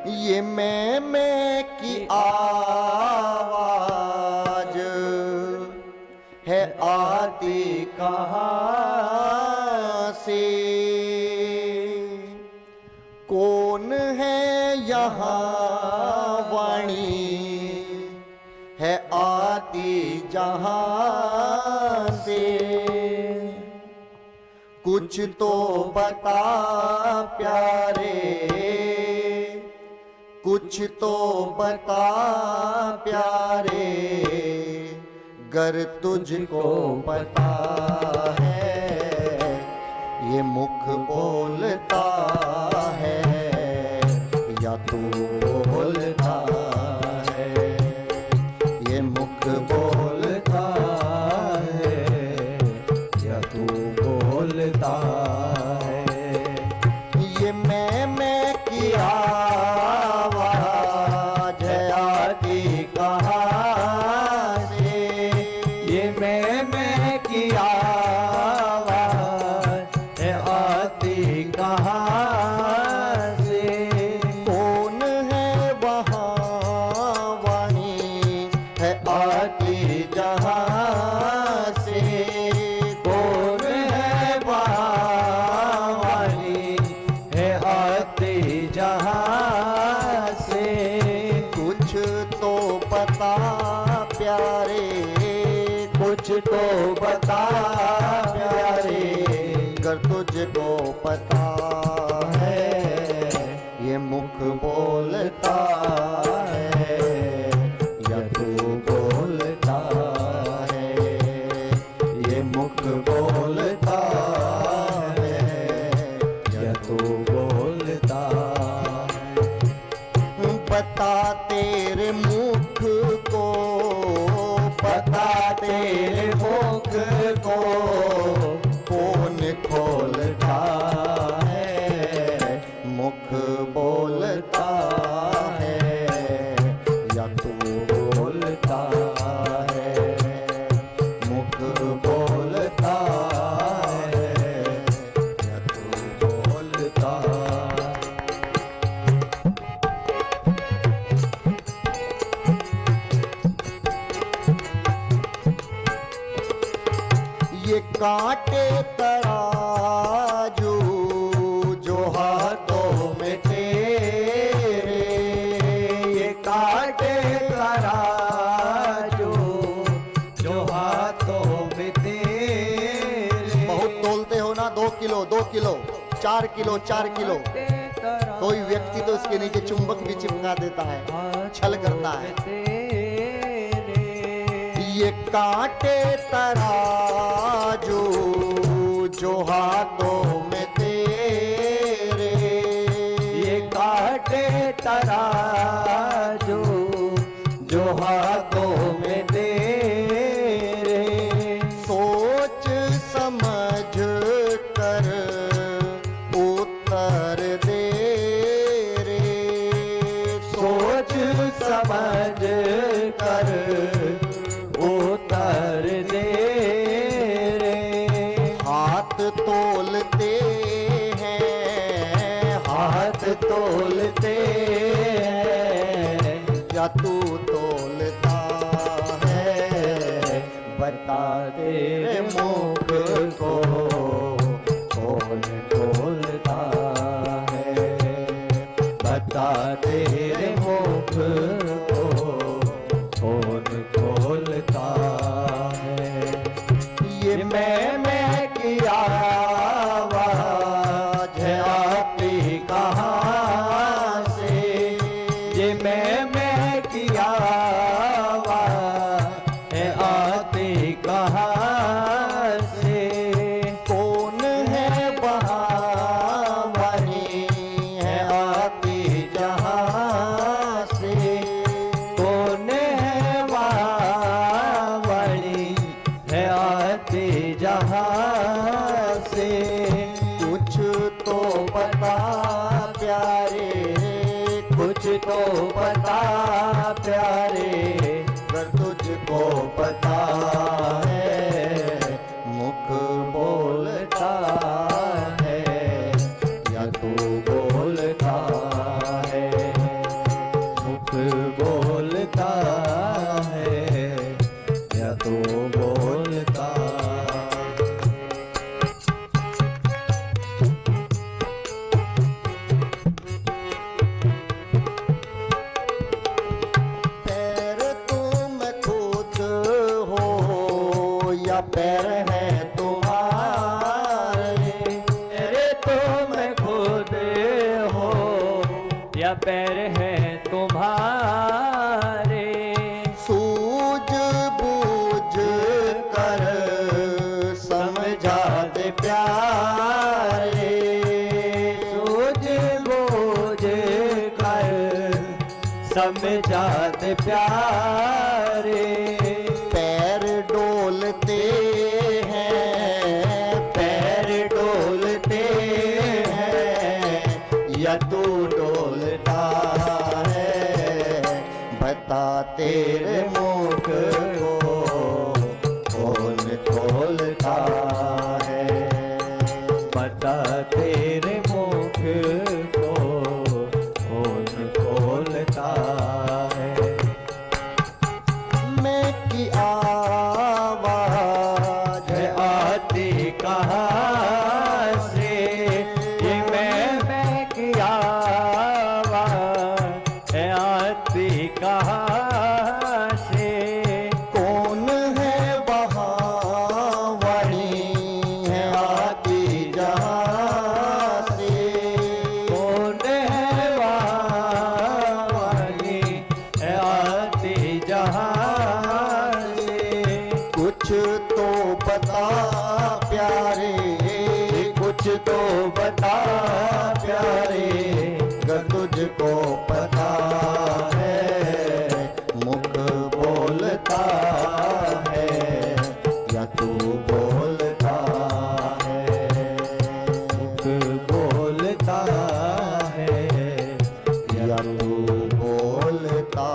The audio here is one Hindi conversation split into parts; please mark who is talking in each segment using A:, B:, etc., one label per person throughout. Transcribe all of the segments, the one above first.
A: ये मैं की आवाज है आती कहाँ से? कौन है यहाँ वाणी है आती जहाँ से? कुछ तो बता प्यारे, कुछ तो बता प्यारे, गर तुझको पता है ये मुख बोलता है या तू बोलता है? ये मुख बोलता है या तू बोलता है? ये मैं की आवाज है आती कहाँ से?
B: ये मैं की आवाज है आती कहाँ से?
A: कौन है वहाँ वाणी है आती जहाँ से?
B: कौन है वहाँ वाणी है आती जहाँ से?
A: कुछ तो बता प्यारे,
B: कुछ तो बता प्यारे,
A: अगर तुझको पता है ये मुख बोलता है या तू बोलता है? ये मुख बोलता है या तू बोलता है? बता तेरे मुख को,
B: बता तेरे मुख को
A: कौन खोलता है? मुख बोलता है या तू बोलता है? मुख बोलता है या तू बोलता है? ये कांटे तराजू जो हाथों में तेरे,
B: ये कांटे तराजू जो हाथों में तेरे।
A: बहुत तोलते हो ना, 2 किलो 2 किलो 4 किलो 4 किलो। कोई व्यक्ति तो इसके नीचे चुंबक भी चिपका देता है, छल करता है। ये कांटे तराजू जो हाथों में तेरे,
B: ये कांटे तराजू जो हाथों में तेरे।
A: सोच समझ कर उत्तर दे रे,
B: सोच समझ कर उत्तर दे रे।
A: हाथ तोलते हैं,
B: हाथ तोलते हैं
A: या तू तोलता है?
B: बता तेरे मुख को कौन खोलता है? बता तेरे मुख को कौन खोलता है?
A: ये
B: मैं की आवाज है आती कहाँ से? ये मैं की आवाज है आती कहाँ से?
A: कौन है वहाँ वाणी है आती जहाँ से?
B: कौन है वहाँ वाणी है आती जहाँ से?
A: कुछ तो बता प्यारे,
B: कुछ तो बता प्यारे,
A: अगर तुझको पता है मुख बोलता है या तू बोलता है?
B: या पैर हैं तुम्हारे।
A: सूझ बूझ कर समझा दे प्यारे,
B: सूझ बूझ कर समझा दे प्यारे।
A: पैर डोलते हैं, पैर डोलते हैं, या तू डोलता है, बता तेरे मुख को कौन खोलता है,
B: बता तेरे मुख को कौन खोलता है।
A: मैं की आवाज
B: है आती कहाँ से, ये मैं की आवाज है आती कहाँ से।
A: कौन है वहाँ, वही है आती जहाँ से।
B: कौन है वहाँ, वही है आती जहाँ से।
A: कुछ तो बता प्यारे,
B: कुछ तो बता प्यारे,
A: अगर तुझको पता है, मुख बोलता है या तू बोलता है,
B: मुख बोलता है
A: या तू बोलता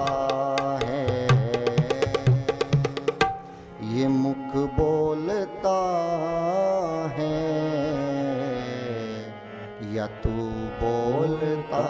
A: है। ये मुख बोलता है या तू बोलता